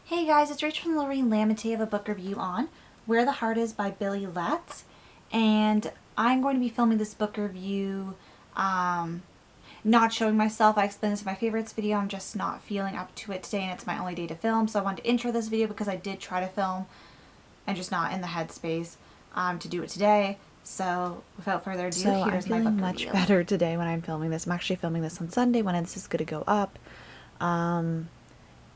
Hey guys, it's Rachel from Lorraine Lamate. I have a book review on Where the Heart Is by Billie, and I'm going to be filming this book review not showing myself. I explained this in my favorites video. I'm just not feeling up to it today and it's my only day to film, so I wanted to intro this video because I did try to film and just not in the headspace to do it today. So without further ado, So here's I'm my feeling book much review. better today when I'm filming this. I'm actually filming this on Sunday when this is going to go up.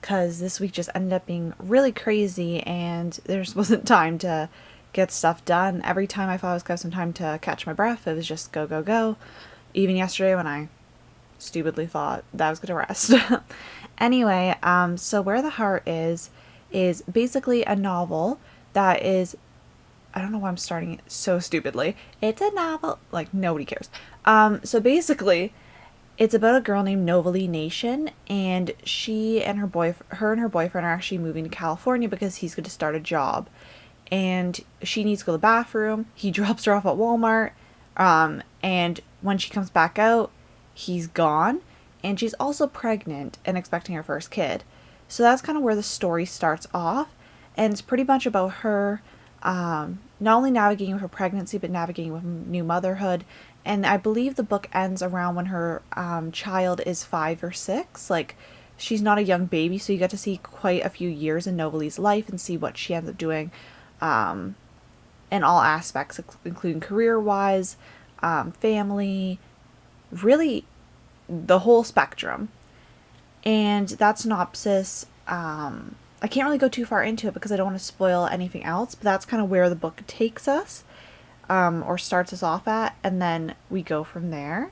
Because this week just ended up being really crazy and there just wasn't time to get stuff done. Every time I thought I was going to have some time to catch my breath, it was just go, go, go. Even yesterday when I stupidly thought that I was going to rest. Anyway, so Where the Heart is basically a novel that is, I don't know why I'm starting it so stupidly. It's a novel, like nobody cares. So basically, it's about a girl named Novalee Nation, and her and her boyfriend are actually moving to California because he's going to start a job, and she needs to go to the bathroom. He drops her off at Walmart, and when she comes back out, he's gone, and she's also pregnant and expecting her first kid. So that's kind of where the story starts off, and it's pretty much about her not only navigating with her pregnancy, but navigating with new motherhood. And I believe the book ends around when her child is 5 or 6. Like, she's not a young baby, so you get to see quite a few years in Novalee's life and see what she ends up doing in all aspects, including career-wise, family, really the whole spectrum. And that synopsis, I can't really go too far into it because I don't want to spoil anything else, but that's kind of where the book takes us, or starts us off at, and then we go from there.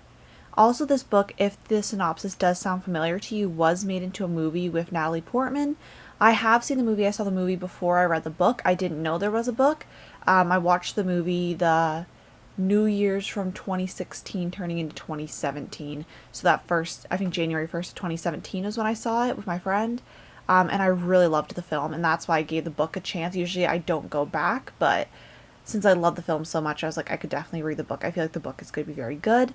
Also, this book, if the synopsis does sound familiar to you, was made into a movie with Natalie Portman. I have seen the movie. I saw the movie before I read the book. I didn't know there was a book. I watched the movie the New Year's from 2016 turning into 2017. So that first, I think January 1st of 2017 is when I saw it with my friend. And I really loved the film, and that's why I gave the book a chance. Usually I don't go back, but since I love the film so much, I was like, I could definitely read the book. I feel like the book is going to be very good.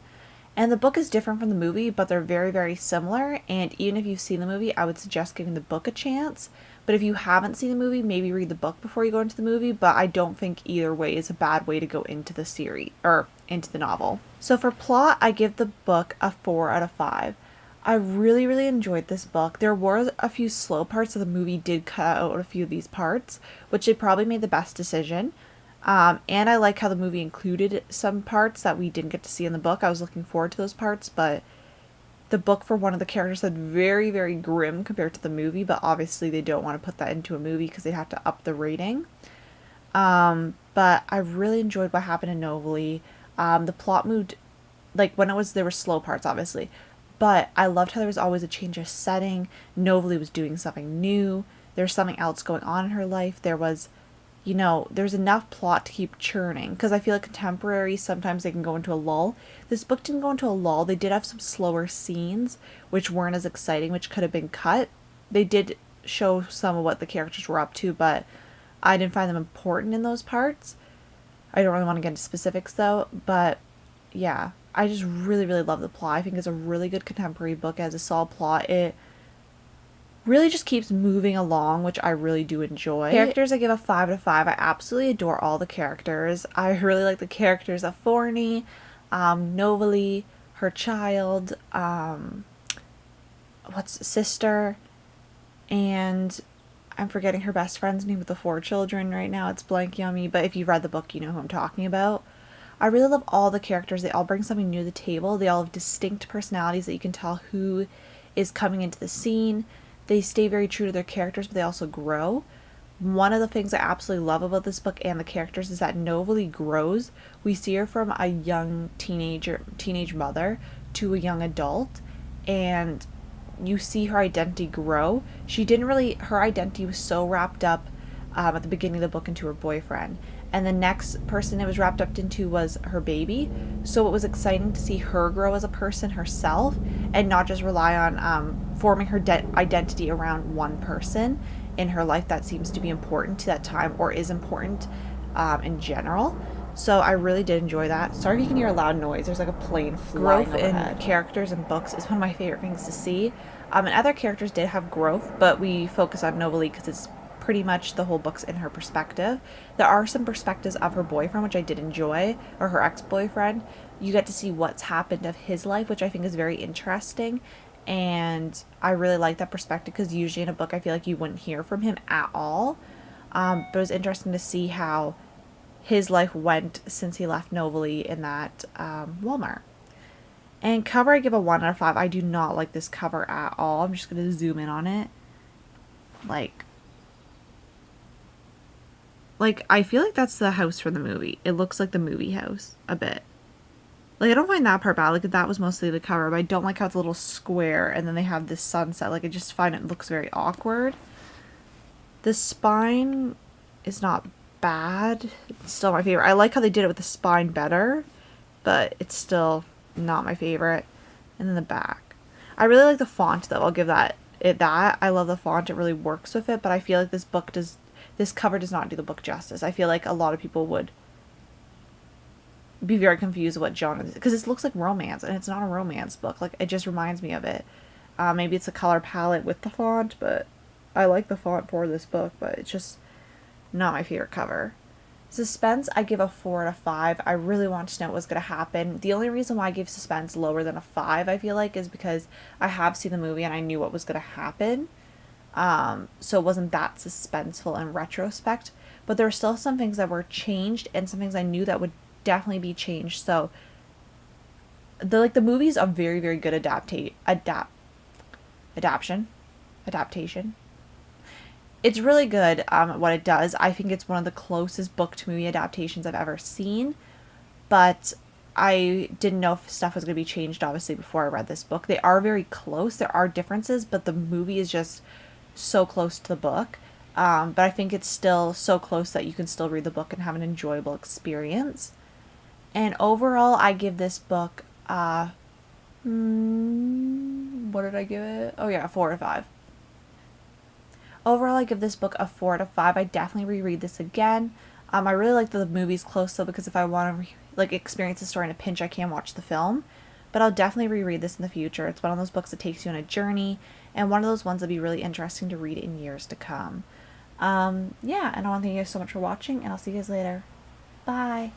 And the book is different from the movie, but they're very, very similar. And even if you've seen the movie, I would suggest giving the book a chance. But if you haven't seen the movie, maybe read the book before you go into the movie. But I don't think either way is a bad way to go into the series, or into the novel. So for plot, I give the book a 4 out of 5. I really, really enjoyed this book. There were a few slow parts, so the movie did cut out a few of these parts, which they probably made the best decision. And I like how the movie included some parts that we didn't get to see in the book. I was looking forward to those parts, but the book for one of the characters said very, very grim compared to the movie, but obviously they don't want to put that into a movie because they have to up the rating. But I really enjoyed what happened in Novalee. The plot moved, like when there were slow parts, obviously. But I loved how there was always a change of setting. Novalee was doing something new. There's something else going on in her life. There's enough plot to keep churning. Because I feel like contemporary, sometimes they can go into a lull. This book didn't go into a lull. They did have some slower scenes, which weren't as exciting, which could have been cut. They did show some of what the characters were up to, but I didn't find them important in those parts. I don't really want to get into specifics, though. But, yeah. I just really, really love the plot. I think it's a really good contemporary book. It has a solid plot. It really just keeps moving along, which I really do enjoy. Characters, I give a 5 out of 5. I absolutely adore all the characters. I really like the characters of Forney, Novalee, her child, sister, and I'm forgetting her best friend's name with the 4 children right now. It's blanking on me, but if you've read the book, you know who I'm talking about. I really love all the characters. They all bring something new to the table. They all have distinct personalities that you can tell who is coming into the scene. They stay very true to their characters, but they also grow. One of the things I absolutely love about this book and the characters is that Novalee grows. We see her from a young teenage mother to a young adult, and you see her identity grow. Her identity was so wrapped up at the beginning of the book into her boyfriend. And the next person it was wrapped up into was her baby. So it was exciting to see her grow as a person herself and not just rely on forming her identity around one person in her life that seems to be important to that time or is important in general. So I really did enjoy that. Sorry if you can hear a loud noise. There's like a plane flying overhead. Growth in characters and books is one of my favorite things to see. And other characters did have growth, but we focus on Novalee because it's pretty much the whole book's in her perspective. There are some perspectives of her boyfriend, which I did enjoy, or her ex-boyfriend. You get to see what's happened of his life, which I think is very interesting. And I really like that perspective because usually in a book I feel like you wouldn't hear from him at all. But it was interesting to see how his life went since he left Novalee in that Walmart. And cover, I give a 1 out of 5. I do not like this cover at all. I'm just going to zoom in on it. Like, I feel like that's the house from the movie. It looks like the movie house a bit. Like, I don't find that part bad. Like, that was mostly the cover, but I don't like how it's a little square and then they have this sunset. Like, I just find it looks very awkward. The spine is not bad. It's still my favorite. I like how they did it with the spine better, but it's still not my favorite. And then the back. I really like the font, though. I'll give that. I love the font. It really works with it, but I feel like this cover does not do the book justice. I feel like a lot of people would be very confused what genre this is, because this looks like romance and it's not a romance book. Like, it just reminds me of it. Maybe it's a color palette with the font, but I like the font for this book, but it's just not my favorite cover. Suspense, I give a 4 out of 5. I really want to know what was going to happen. The only reason why I give Suspense lower than a 5, I feel like, is because I have seen the movie and I knew what was going to happen. So it wasn't that suspenseful in retrospect, but there were still some things that were changed and some things I knew that would definitely be changed. So the movie's a very, very good adaptation. It's really good at what it does. I think it's one of the closest book to movie adaptations I've ever seen, but I didn't know if stuff was going to be changed obviously before I read this book. They are very close. There are differences, but the movie is just so close to the book. But I think it's still so close that you can still read the book and have an enjoyable experience. And overall, I give this book, what did I give it? Oh yeah, 4 out of 5. Overall, I give this book a 4 out of 5. I definitely reread this again. I really like that the movie's close though, because if I want to experience the story in a pinch, I can watch the film. But I'll definitely reread this in the future. It's one of those books that takes you on a journey, and one of those ones that'd be really interesting to read in years to come. Yeah, and I want to thank you guys so much for watching, and I'll see you guys later. Bye.